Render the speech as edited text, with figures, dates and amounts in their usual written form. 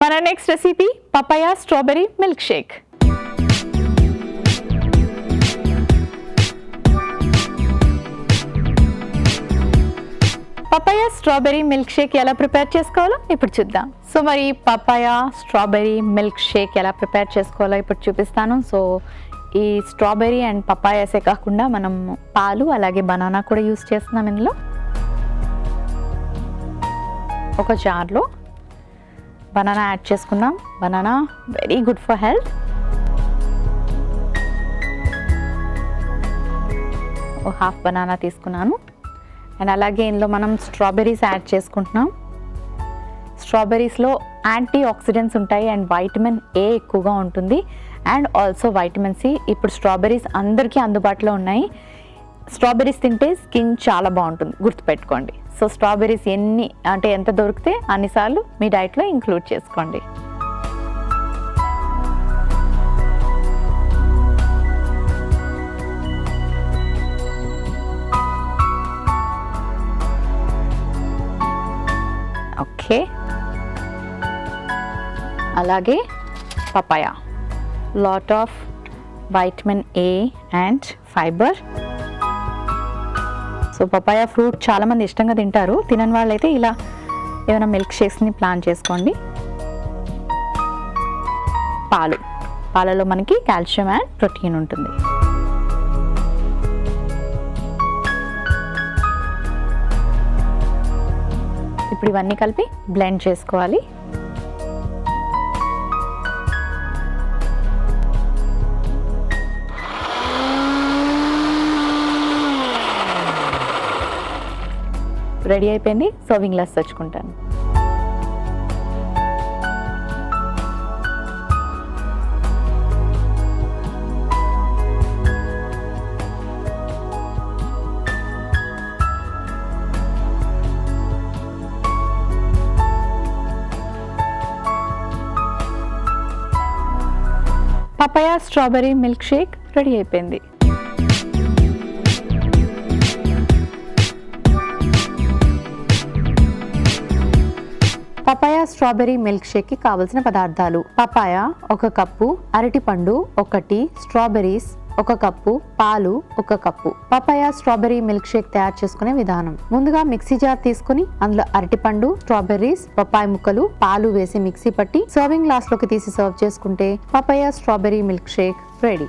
మన next recipe papaya strawberry milk shake. Papaya strawberry milk shake ఎలా prepare చేసుకోవాలో ఇప్పుడు చూద్దాం. సో మరి పపాయా స్ట్రాబెర్రీ మిల్క్ షేక్ ఎలా ప్రిపేర్ చేసుకోవాలో ఇప్పుడు చూపిస్తాను. సో ఈ స్ట్రాబెర్రీ అండ్ పపాయాసే కాకుండా మనం పాలు అలాగే బనానా కూడా యూస్ చేస్తున్నాం. ఇందులో ఒక జార్లో బనానా యాడ్ చేసుకుందాం. Banana very good for health. ఒక హాఫ్ బనానా తీసుకున్నాను. అండ్ అలాగే ఇందులో మనం స్ట్రాబెర్రీస్ యాడ్ చేసుకుంటున్నాం. స్ట్రాబెర్రీస్లో యాంటీ ఆక్సిడెంట్స్ ఉంటాయి అండ్ వైటమిన్ ఏ ఎక్కువగా ఉంటుంది అండ్ ఆల్సో వైటమిన్ సి. ఇప్పుడు స్ట్రాబెర్రీస్ అందరికీ అందుబాటులో ఉన్నాయి. స్ట్రాబెర్రీస్ తింటే స్కిన్ చాలా బాగుంటుంది, గుర్తుపెట్టుకోండి. సో స్ట్రాబెర్రీస్ ఎంత దొరికితే అన్నిసార్లు మీ డైట్లో ఇంక్లూడ్ చేసుకోండి. ఓకే, అలాగే papaya, lot of vitamin A and fibre. So papaya fruit చాలామంది ఇష్టంగా తింటారు. తినని వాళ్ళైతే ఇలా ఏమైనా మిల్క్ షేక్స్ని ప్లాన్ చేసుకోండి. పాలలో మనకి కాల్షియం అండ్ ప్రోటీన్ ఉంటుంది. ఇప్పుడు ఇవన్నీ కలిపి బ్లెండ్ చేసుకోవాలి. రెడీ అయిపోయింది. సర్వింగ్ గ్లాస్ తెచ్చుకుంటాను. Papaya strawberry milk shake ready అయిపోయింది. పపాయా స్ట్రాబెర్రీ మిల్క్ షేక్ కి కావలసిన పదార్థాలు: పపాయా 1 కప్పు, అరటిపండు 1, స్ట్రాబెర్రీస్ 1 కప్పు, పాలు 1 cup. Papaya strawberry milk shake తయారు చేసుకునే విధానం: ముందుగా మిక్సీ జార్ తీసుకుని అందులో అరటిపండు, స్ట్రాబెర్రీస్, పపాయ ముక్కలు, పాలు వేసి మిక్సీ పట్టి సర్వింగ్ గ్లాస్ లోకి తీసి సర్వ్ చేసుకుంటే papaya strawberry milk shake ready.